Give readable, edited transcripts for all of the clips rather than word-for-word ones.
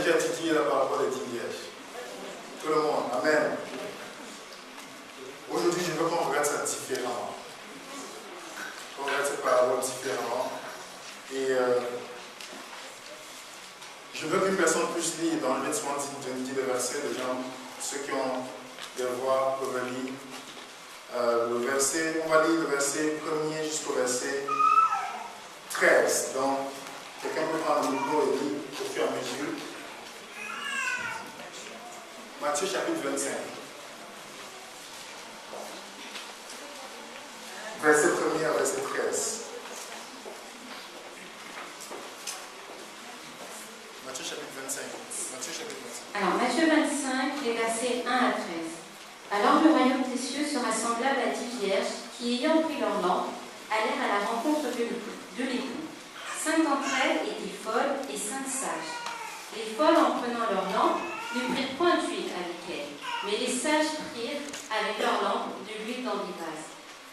déjà étudié la parabole des 10 vierges? Tout le monde, amen. Aujourd'hui, je veux qu'on regarde ça différemment. Qu'on regarde cette parabole différemment. Et je veux qu'une personne puisse lire dans le souvent dit le verset, les gens, ceux qui ont des voix peuvent lire. Le verset, on va lire le verset 1er jusqu'au verset 13. Donc, quelqu'un peut prendre le micro et lire au fur et à mesure. Matthieu chapitre 25. Verset 1er à verset 13. Matthieu chapitre 25. Matthieu chapitre 25. Alors, Matthieu 25, les versets 1 à 13. Alors le royaume des cieux sera semblable à 10 vierges qui, ayant pris leur lampe, allèrent à la rencontre de l'époux. 5 d'entre elles étaient folles et 5 sages. Les folles, en prenant leur lampe, ne prirent point d'huile avec elles, mais les sages prirent avec leur lampe de l'huile dans des vases.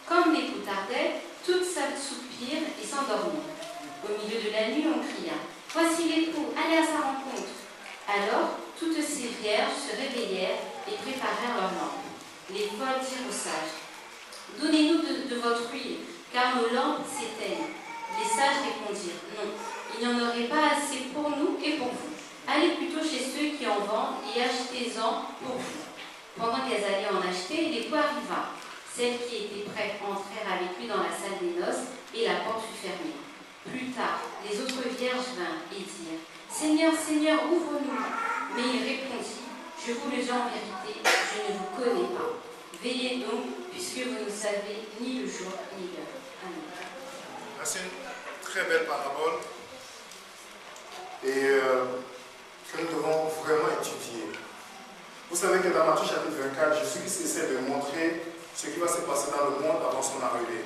Comme l'époux tardait, toutes s'assoupirent et s'endormirent. Au milieu de la nuit, on cria : voici l'époux, allez à sa rencontre. Alors, toutes ces vierges se réveillèrent et préparèrent leur lampe. Les folles dirent aux sages : donnez-nous de votre huile, car nos lampes s'éteignent. Les sages répondirent : non, il n'y en aurait pas assez pour nous et pour vous. Allez plutôt chez ceux qui en vendent et achetez-en pour vous. Pendant qu'elles allaient en acheter, l'époux arriva. Celles qui étaient prêtes entrèrent avec lui dans la salle des noces et la porte fut fermée. Plus tard, les autres vierges vinrent et dirent : Seigneur, Seigneur, ouvre-nous. Mais il répondit : je vous le dis en vérité, je ne vous connais pas. Veillez donc, puisque vous ne savez ni le jour ni l'heure. Amen. C'est une très belle parabole et que nous devons vraiment étudier. Vous savez que dans Matthieu chapitre 24, Jésus essaie de montrer ce qui va se passer dans le monde avant son arrivée.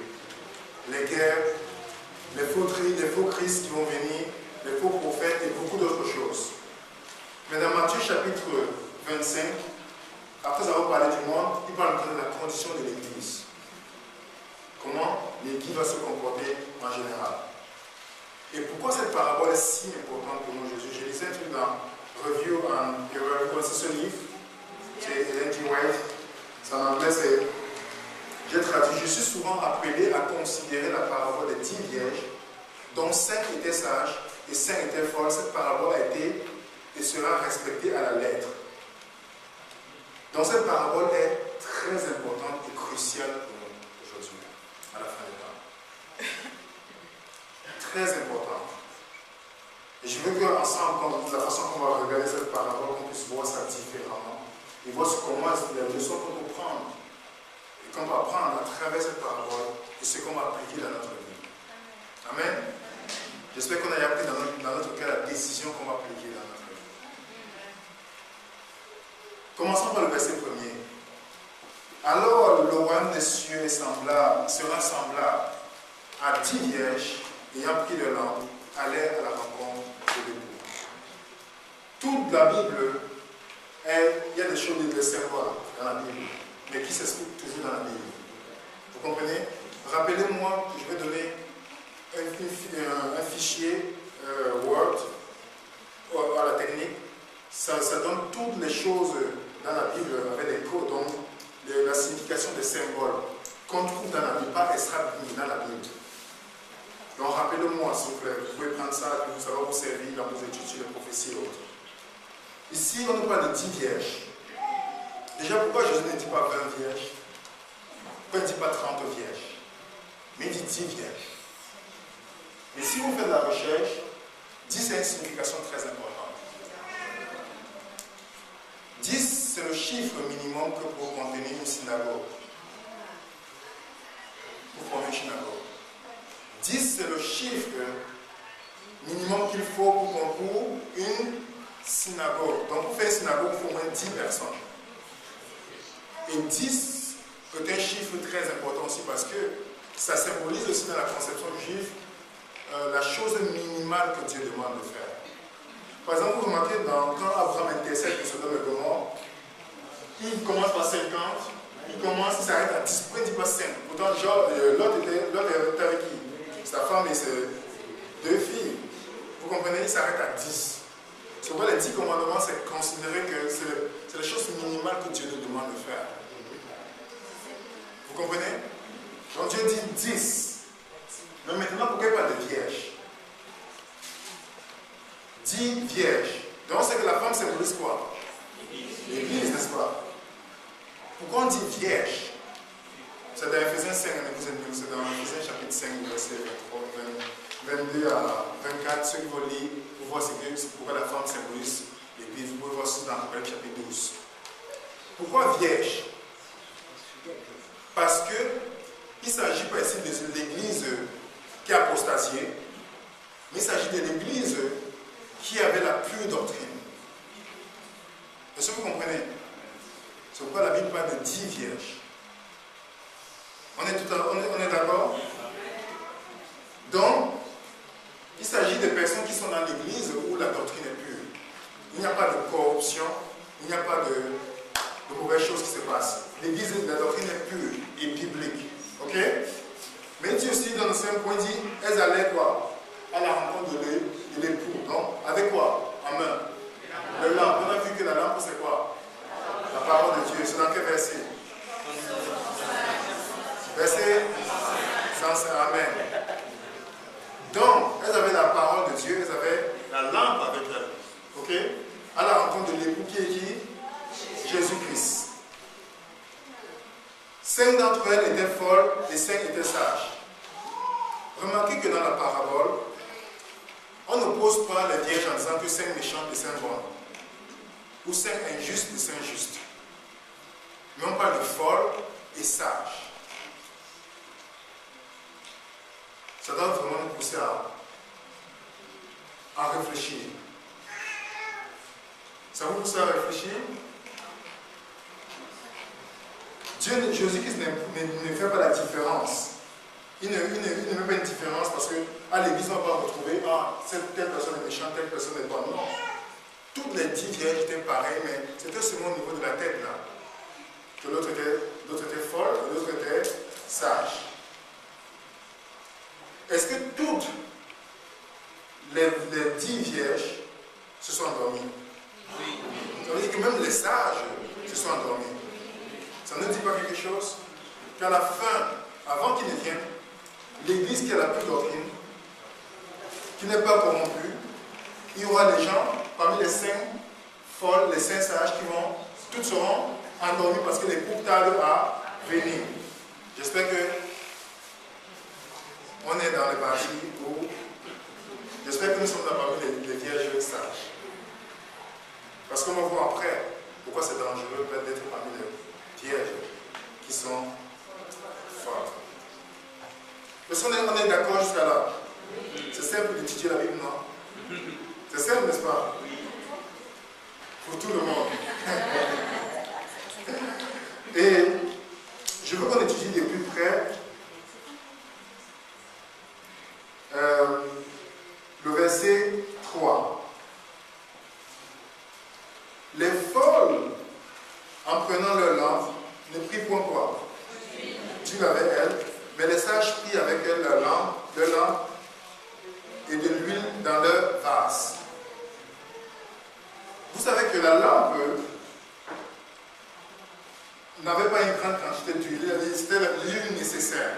Les guerres, les faux Christ qui vont venir, les faux prophètes et beaucoup d'autres choses. Mais dans Matthieu chapitre 25, après avoir parlé du monde, il parle de la condition de l'Église. Comment l'Église va se comporter en général. Et pourquoi cette parabole est si importante pour nous, Jésus? Je lisais un truc dans Review and Error, c'est ce livre, c'est Ellen G. White, c'est en anglais, j'ai traduit. Je suis souvent appelé à considérer la parabole des 10 vierges, dont 5 étaient sages et 5 étaient folles. Cette parabole a été et sera respectée à la lettre. Donc cette parabole est très importante et cruciale pour nous aujourd'hui, à la fin des temps. Très importante. Et je veux qu'ensemble, la façon qu'on va regarder cette parabole, qu'on puisse voir ça différemment et voir comment les leçons qu'on peut prendre et qu'on va prendre à travers cette parabole et ce qu'on va appliquer dans notre vie. Amen. J'espère qu'on a appris dans notre cas la décision qu'on va appliquer dans notre vie. Commençons par le verset 1er. Alors le royaume des cieux sera semblable à 10 vierges ayant pris leur lampe, allèrent à la rencontre de l'époux. Toute la Bible, il y a des choses, des symboles dans la Bible, mais qui s'expliquent toujours dans la Bible. Vous comprenez? Rappelez-moi, je vais donner un fichier Word à la technique. Ça donne toutes les choses dans la Bible avec des codes, donc la signification des symboles qu'on trouve dans la Bible, pas extra-biblique, dans la Bible. Donc rappelez-moi, s'il vous plaît, vous pouvez prendre ça et ça va vous servir dans vos études sur les prophéties et autres. Ici, on nous parle de 10 vierges. Déjà, pourquoi Jésus ne dit pas 20 vierges? Pourquoi il ne dit pas 30 vierges? Mais il dit 10 vierges. Mais si vous faites la recherche, 10 a une signification très importante. 10, c'est le chiffre minimum que pour contenir une synagogue. Pour former une synagogue. 10, c'est le chiffre minimum qu'il faut pour une synagogue. Donc, pour faire une synagogue, il faut au moins 10 personnes. Et 10 est un chiffre très important aussi parce que ça symbolise aussi dans la conception juive la chose minimale que Dieu demande de faire. Par exemple, vous remarquez quand Abraham intercède pour Sodome et Gomorrhe, il commence par 50, il s'arrête à 10, pourquoi il ne dit pas 5? Pourtant, l'autre était avec qui? Sa femme et ses 2 filles. Vous comprenez, il s'arrête à 10. C'est pourquoi les 10 commandements, c'est considéré que c'est la chose minimale que Dieu nous demande de faire. Vous comprenez? Donc Dieu dit 10. Mais maintenant, pourquoi il parle de vierge? 10 vierges. Donc c'est que la femme symbolise quoi? L'église, n'est-ce pas? Pourquoi on dit vierge? C'est dans Ephésiens 5, c'est dans Ephésiens chapitre 5, verset 22 à 24. Ceux qui vont lire, vous voyez pourquoi la femme symbolise l'église. Vous pouvez voir ça dans Apocalypse chapitre 12. Pourquoi vierge? Parce que il ne s'agit pas ici de l'église qui a apostasié, mais il s'agit de l'église qui avait la pure doctrine. Est-ce que vous comprenez? C'est pourquoi la Bible parle de 10 vierges. On est d'accord? Donc, il s'agit de personnes qui sont dans l'église où la doctrine est pure. Il n'y a pas de corruption, il n'y a pas de mauvaises choses qui se passent. L'église, la doctrine est pure et biblique. Ok? Mais Dieu aussi, dans le 5 point, dit elles allaient quoi? À la rencontre de l'époux. Donc, avec quoi? En main. Le lampe. On a vu que la lampe, c'est quoi? La parole de Dieu. C'est dans quel verset? Verset 105. Amen. Donc, elles avaient la parole de Dieu, elles avaient la lampe avec elles. Ok? À la rencontre de l'époux qui est qui? Jésus-Christ. 5 d'entre elles étaient folles et 5 étaient sages. Remarquez que dans la parabole, on n'oppose pas les vierges en disant que 5 méchantes et 5 bonnes, ou 5 injustes et 5 justes. Mais on parle de folles et sages. Ça doit vraiment nous pousser à réfléchir. Ça vous pousse à réfléchir? Jésus-Christ ne fait pas la différence. Il ne met pas une différence parce qu'à l'église, on va retrouver telle personne est méchante, telle personne est bonne. Non. Toutes les 10 vierges étaient pareilles, mais c'était seulement au niveau de la tête là. Que l'autre était folle et l'autre était sage. Est-ce que toutes les 10 vierges se sont endormies? Oui. Ça veut dire que même les sages se sont endormis. Ça ne dit pas quelque chose? Qu'à la fin, avant qu'il ne vienne, l'église qui a la pure doctrine, qui n'est pas corrompue, il y aura des gens parmi les 5 folles, les 5 sages toutes seront endormies parce que les couples tardent à venir. J'espère que on est dans les parties où j'espère que nous sommes parmi les vierges sages. Parce qu'on va voir après pourquoi c'est dangereux d'être parmi les vierges qui sont fortes. Est-ce qu'on est d'accord jusqu'à là? C'est simple d'étudier la Bible, non? C'est simple, n'est-ce pas? Pour tout le monde. Et je veux qu'on étudie de plus près le verset 3. Les folles, en prenant leur lampe, ne prient point quoi? Dieu avec elles, mais les sages prient avec elles leur lampe et de l'huile dans leur vase. Vous savez que la lampe n'avait pas une grande quantité d'huile, c'était l'huile nécessaire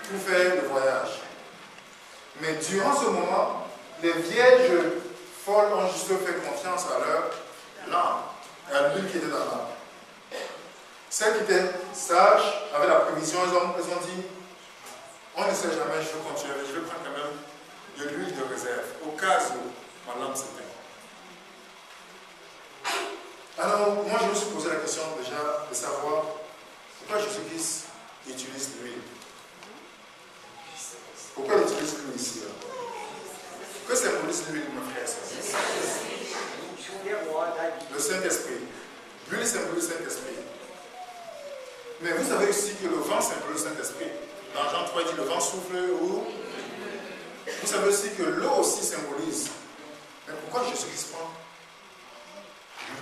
pour faire le voyage. Mais durant ce moment, les vierges folles ont juste fait confiance à leur lampe et à l'huile qui était dans la lampe. Celles qui étaient sages avaient la prévision, elles ont dit, on ne sait jamais, je vais continuer, je vais prendre quand même de l'huile de réserve, au cas où ma lampe s'éteint. Alors, moi je me suis posé la question déjà de savoir pourquoi Jésus-Christ utilise l'huile. Pourquoi il utilise l'huile ici? Que symbolise l'huile, mes frères? Le Saint-Esprit. L'huile symbolise le Saint-Esprit. Mais vous savez aussi que le vent symbolise le Saint-Esprit. Dans Jean 3, il dit le vent souffle où? Vous savez aussi que l'eau aussi symbolise. Mais pourquoi Jésus-Christ prend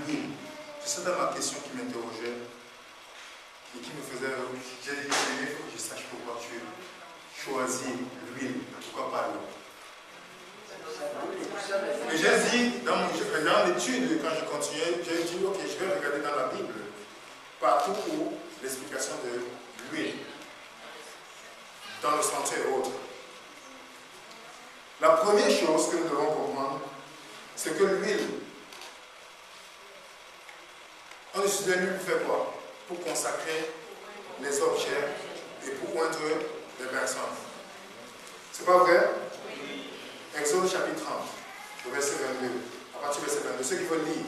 l'huile? C'est ça ma question qui m'interrogeait et qui me faisait. J'ai dit, il faut que je sache pourquoi tu choisis l'huile, pourquoi pas l'eau. Et j'ai dit, dit, dans l'étude, quand je continuais, j'ai dit, ok, je vais regarder dans la Bible, partout où l'explication de l'huile, dans le sentier et autres. La première chose que nous devons comprendre, c'est que l'huile, on utilise l'huile pour faire quoi? Pour consacrer les objets et pour oindre les personnes. C'est pas vrai? Exode chapitre 30, le verset 22. À partir du verset 22, ceux qui veulent lire,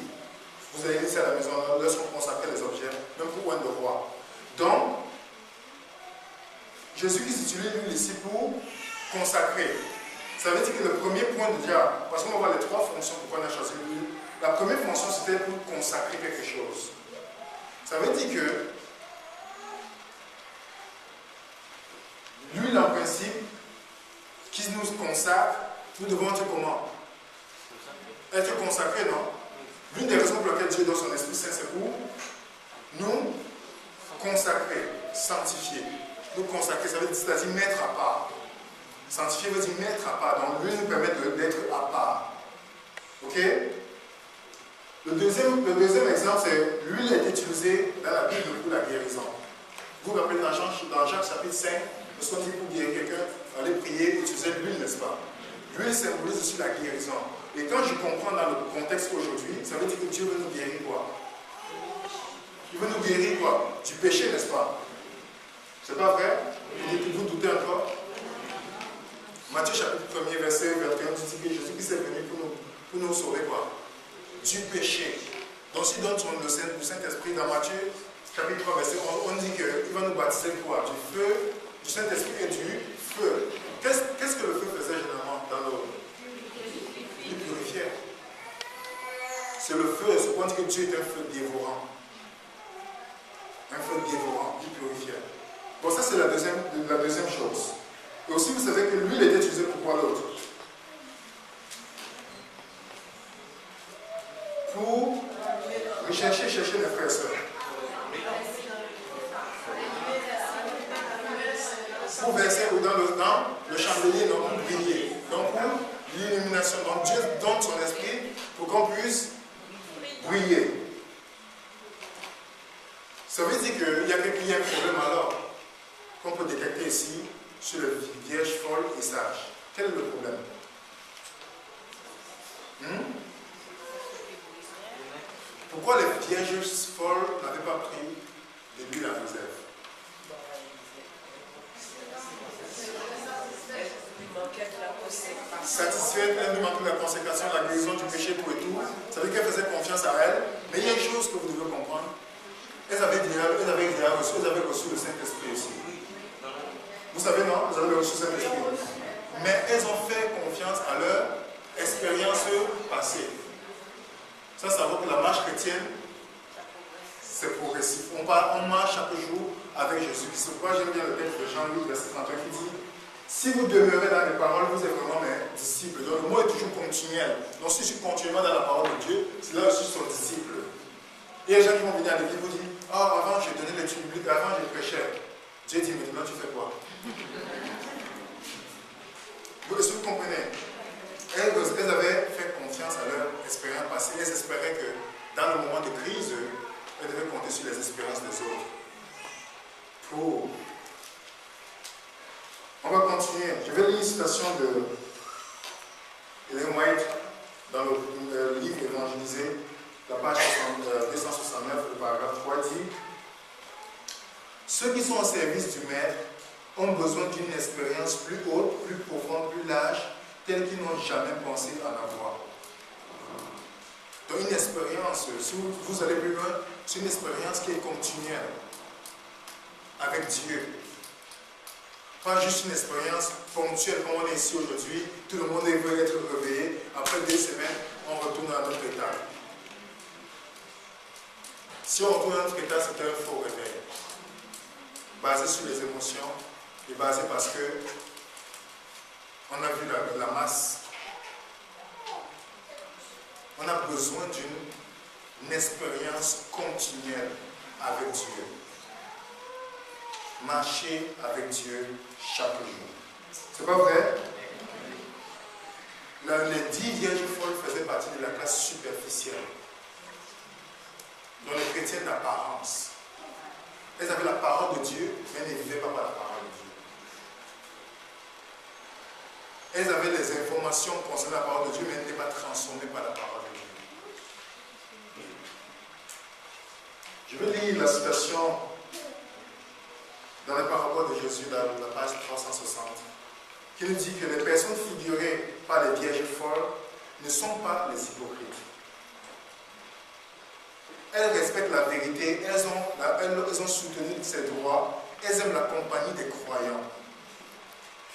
vous allez lire ça à la maison, leur sont consacrés les objets, même pour oindre le roi. Donc, Jésus-Christ utilise l'huile ici pour consacrer. Ça veut dire que le premier point déjà, parce qu'on va voir les trois fonctions pourquoi on a choisi l'huile. La première fonction, c'était pour consacrer quelque chose. Ça veut dire que l'huile, en principe, qui nous consacre, nous devons être comment? Être consacrés, non? L'une des raisons pour lesquelles Dieu donne son Esprit Saint, c'est pour nous consacrer, sanctifier. Nous consacrer, ça veut dire, c'est-à-dire mettre à part. Sanctifier veut dire mettre à part. Donc l'huile nous permet d'être à part. Ok? Le deuxième exemple, c'est l'huile est utilisée dans la Bible pour la guérison. Vous vous rappelez dans Jacques chapitre 5, lorsqu'on dit pour guérir quelqu'un, aller prier, utiliser l'huile, n'est-ce pas? L'huile symbolise aussi la guérison. Et quand je comprends dans le contexte aujourd'hui, ça veut dire que Dieu veut nous guérir quoi? Il veut nous guérir quoi? Du péché, n'est-ce pas? C'est pas vrai? Vous doutez encore? Matthieu chapitre 1er, verset 21, dit que Jésus-Christ est venu pour nous sauver quoi? Du péché. Donc s'il donne le Saint-Esprit dans Matthieu chapitre 3, verset 11, on dit qu'il va nous baptiser quoi? Du feu, du Saint-Esprit et du feu. Qu'est-ce que le feu faisait généralement dans l'eau? Il purifiait. C'est le feu, c'est pour dire que Dieu est un feu dévorant. Un feu dévorant, il purifiait. Bon, ça c'est la deuxième chose. Et aussi, vous savez que l'huile était utilisée pour quoi d'autre? Pour chercher les frères et sœurs. Pour verser dans le chandelier, donc pour briller. Donc pour l'illumination. Donc Dieu donne son esprit pour qu'on puisse briller. Ça veut dire qu'il y a un problème alors qu'on peut détecter ici sur les vierges folles et sages. Quel est le problème? Pourquoi les vierges folles n'avaient pas pris de l'huile en réserve? Satisfaite, elle lui manquait de la consécration, la guérison du péché pour et tout. Ça veut dire qu'elle faisait confiance à elle. Mais il y a une chose que vous devez comprendre. Elles avaient reçu le Saint-Esprit aussi. Vous savez, non? Vous avez reçu le Saint-Esprit. Mais elles ont fait confiance à leur expérience passée. Ça veut que la marche chrétienne, c'est progressif. On marche chaque jour avec Jésus. C'est pourquoi j'aime bien le texte de Jean 8, verset 31 qui dit: si vous demeurez dans les paroles, vous êtes vraiment mes disciples. Donc le mot est toujours continuel. Donc si je suis continuellement dans la parole de Dieu, c'est là que je suis son disciple. Et il y a des gens qui vont venir à l'église et vous dire: ah, avant j'ai donné l'étude biblique, avant j'ai prêché. Dieu dit: maintenant tu fais quoi? Est-ce que vous comprenez? Elles avaient fait confiance à leur expérience passée. Elles espéraient que dans le moment de crise, elles devaient compter sur les expériences des autres. On va continuer. Je vais lire une citation de Ellen White dans le livre Évangélisé, la page 269, le paragraphe 3 dit: ceux qui sont au service du Maître ont besoin d'une expérience plus haute, plus profonde, plus large, telle qu'ils n'ont jamais pensé en avoir. Donc une expérience, si vous allez plus loin, c'est une expérience qui est continuelle avec Dieu. Pas juste une expérience ponctuelle comme on est ici aujourd'hui, tout le monde veut être réveillé, après 2 semaines, on retourne à notre état. Si on retourne à notre état, c'est un faux réveil, basé sur les émotions et basé parce que on a vu la masse. On a besoin d'une expérience continuelle avec Dieu. Marcher avec Dieu chaque jour. C'est pas vrai? Les 10 vierges folles faisaient partie de la classe superficielle, dont les chrétiens d'apparence. Elles avaient la parole de Dieu, mais elles ne vivaient pas par la parole de Dieu. Elles avaient les informations concernant la parole de Dieu, mais elles n'étaient pas transformées par la parole de Dieu. Je vais lire la citation dans les paraboles de Jésus, dans la page 360, qui nous dit que les personnes figurées par les vierges folles ne sont pas les hypocrites. Elles respectent la vérité, elles ont soutenu ses droits, elles aiment la compagnie des croyants.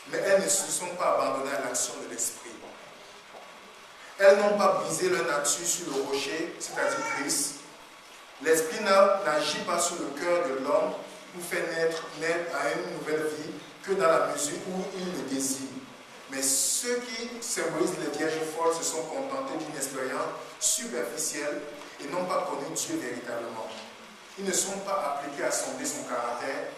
Mais elles ne se sont pas abandonnées à l'action de l'esprit. Elles n'ont pas brisé leur nature sur le rocher, c'est-à-dire Christ. L'esprit n'agit pas sur le cœur de l'homme pour faire naître à une nouvelle vie que dans la mesure où il le désire. Mais ceux qui symbolisent les vierges folles se sont contentés d'une expérience superficielle et n'ont pas connu Dieu véritablement. Ils ne sont pas appliqués à sonder son caractère,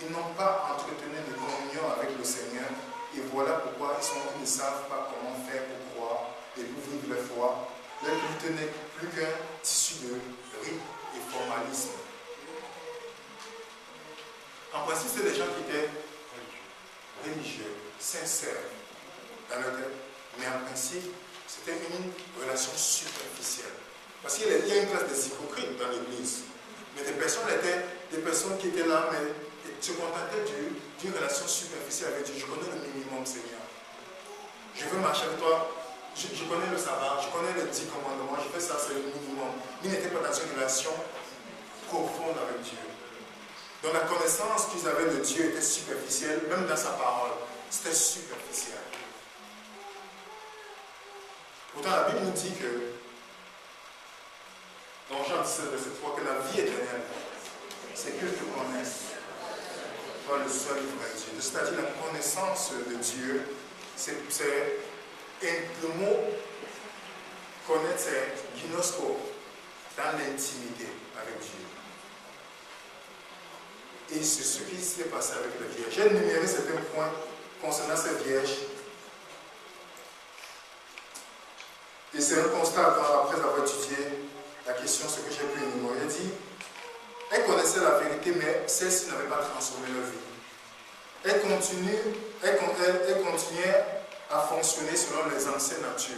ils n'ont pas entretenu de communion avec le Seigneur, et voilà pourquoi ils ne savent pas comment faire pour croire et pour vivre leur foi. Leur culte n'est plus qu'un tissu de rite et formalisme. En principe, c'est des gens qui étaient religieux, sincères dans leur tête, mais en principe, c'était une relation superficielle. Parce qu'il y a une classe des hypocrites dans l'église. Mais des personnes qui étaient là, mais se contentaient d'une relation superficielle avec Dieu. Je connais le minimum, Seigneur. Je veux marcher avec toi. Je connais le sabbat, je connais les 10 commandements, je fais ça, c'est le minimum. Ils n'étaient pas dans une relation profonde avec Dieu. Donc la connaissance qu'ils avaient de Dieu était superficielle, même dans sa parole. C'était superficiel. Pourtant, la Bible nous dit que, dans Jean 17, verset 3, que la vie éternelle, c'est que tu connaisses, toi le seul vrai Dieu. C'est-à-dire la connaissance de Dieu, le mot connaître, c'est ginosko, dans l'intimité avec Dieu. Et c'est ce qui s'est passé avec les vierges. J'ai énuméré certains points concernant ces vierges. Et c'est un constat après avoir étudié la question, ce que j'ai pu énumérer. Il dit, elles connaissaient la vérité, mais celles-ci n'avaient pas transformé leur vie. Elles continuaient à fonctionner selon les anciennes natures.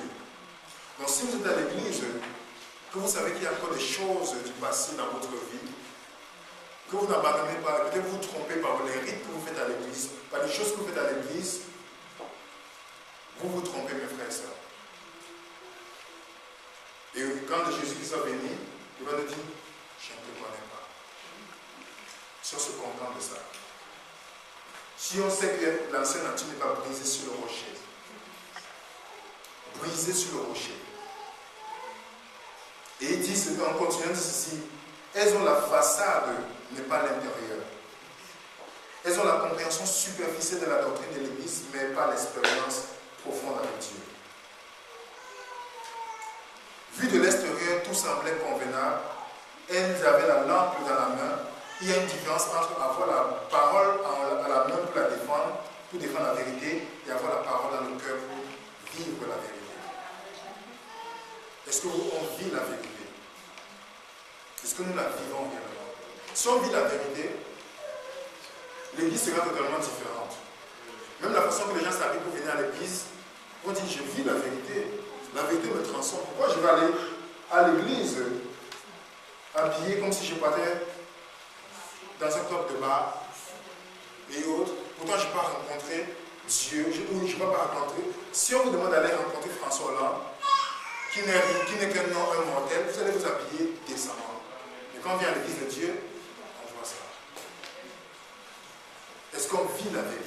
Donc si vous êtes à l'église, que vous savez qu'il y a encore des choses du passé dans votre vie, que vous n'abandonnez pas, peut-être vous vous trompez par les rites que vous faites à l'église, par les choses que vous faites à l'église, vous vous trompez, mes frères et sœurs. Et quand Jésus-Christ va venir, il va nous dire, je ne te connais pas. Si on se contente de ça. Si on sait que l'ancienne nature n'est pas brisée sur le rocher, brisée sur le rocher. Et il dit, en continuant de ceci, elles ont la façade, mais pas l'intérieur. Elles ont la compréhension superficielle de la doctrine de l'Église, mais pas l'expérience profonde avec Dieu. Vu de l'extérieur, tout semblait convenable. Elles avaient la lampe dans la main. Il y a une différence entre avoir la parole à la main pour la défendre, pour défendre la vérité, et avoir la parole dans le cœur pour vivre la vérité. Est-ce qu'on vit la vérité? Est-ce que nous la vivons réellement? Si on vit la vérité, l'église sera totalement différente. Même la façon que les gens s'habillent pour venir à l'église, on dit je vis la vérité. La vérité me transforme. Pourquoi je vais aller à l'église habillé comme si je partais dans un club de bar et autres? Pourtant je ne vais pas rencontrer Dieu, je ne vais pas rencontrer. Si on vous demande d'aller rencontrer François Hollande, qui n'est qu'un nom, un mortel, vous allez vous habiller décemment. Mais quand on vient à l'église de Dieu, on voit ça. Est-ce qu'on vit la vérité?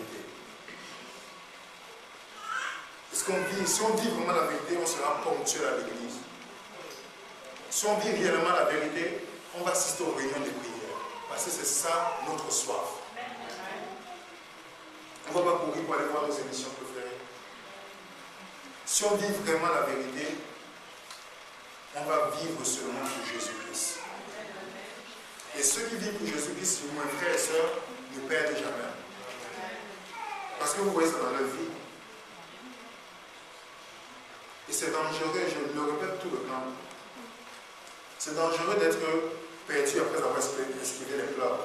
Est-ce qu'on vit? Si on vit vraiment la vérité, on sera ponctuel à l'église. Si on vit réellement la vérité, on va assister aux réunions de prière. Parce que c'est ça notre soif. On ne va pas courir pour aller voir nos émissions préférées. Si on vit vraiment la vérité, on va vivre seulement pour Jésus-Christ. Et ceux qui vivent pour Jésus-Christ, mes frères et sœurs, ne perdent jamais. Parce que vous voyez ça dans leur vie. Et Et c'est dangereux, je le répète tout le temps. C'est dangereux d'être perdu après avoir esquivé les plats.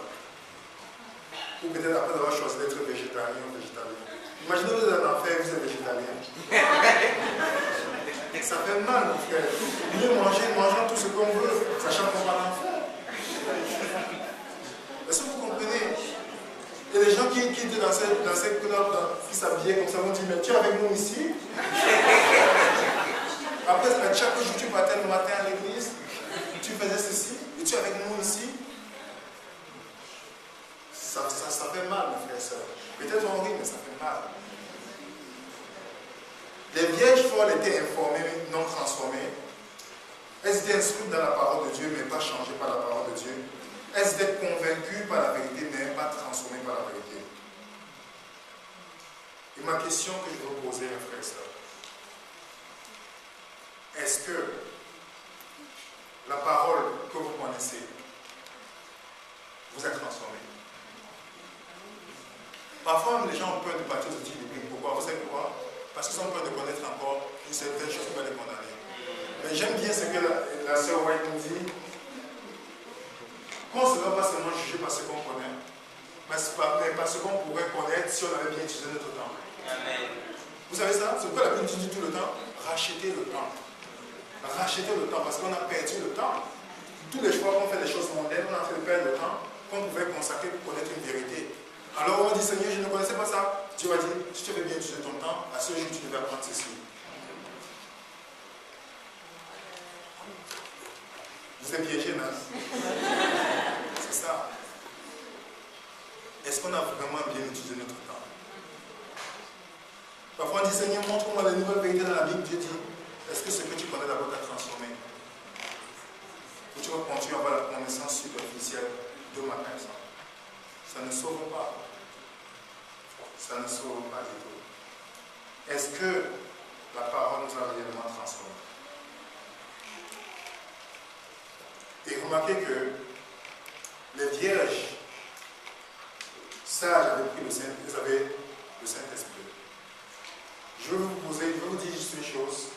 Ou peut-être après avoir choisi d'être végétarien ou végétalien. Imaginez vous êtes en enfer et vous êtes végétalien. Ça fait mal, mon frère. Mieux manger, mangeons tout ce qu'on veut, sachant qu'on va en enfer. Est-ce que vous comprenez? Il y a des gens qui étaient dans ces clubs, qui s'habillaient comme ça, vont dire, mais tu es avec nous ici? Après, chaque jour, tu partais le matin à l'église, tu faisais ceci, et tu es avec nous ici? Ça fait mal, mes frères et sœurs. Peut-être on rit, mais ça fait mal. Les vierges folles étaient informées, non transformées. Elles étaient instruites dans la parole de Dieu, mais pas changées par la parole de Dieu. Elles étaient convaincues par la vérité, mais pas transformées par la vérité. Et ma question que je veux poser, mes frères et sœurs, est-ce que la parole que vous connaissez vous a transformé? Parfois, les gens ont peur de partir de Dieu biblique. Pourquoi? Vous savez pourquoi? Parce qu'ils ont peur de connaître encore une certaine chose qui va les condamner. Mais j'aime bien ce que la sœur White nous dit. Qu'on ne se va pas seulement juger par ce qu'on connaît, mais par ce qu'on pourrait connaître si on avait bien utilisé notre temps. Amen. Vous savez ça? C'est pourquoi la Bible dit tout le temps, rachetez le temps. Rachetez le temps, parce qu'on a perdu le temps. Tous les fois qu'on fait des choses mondaines, on est en train de perdre le temps qu'on pouvait consacrer pour connaître une vérité. Alors on dit, Seigneur, je ne connaissais pas ça. Dieu va dire, si tu veux bien utiliser ton temps, à ce jour, tu devais apprendre ceci. Vous êtes piégé, non? C'est ça. Est-ce qu'on a vraiment bien utilisé notre temps? Parfois on dit, Seigneur, montre-moi les nouvelles vérités dans la Bible. Dieu dit, est-ce que ce que tu connais d'abord t'a transformé? Ou tu vas continuer à avoir la connaissance superficielle de ma personne? Ça ne sauve pas. Ça ne sauve pas du tout. Est-ce que la parole nous a réellement transformés? Et remarquez que les vierges sages avaient pris le Saint-Esprit. Je vais vous dire juste une chose.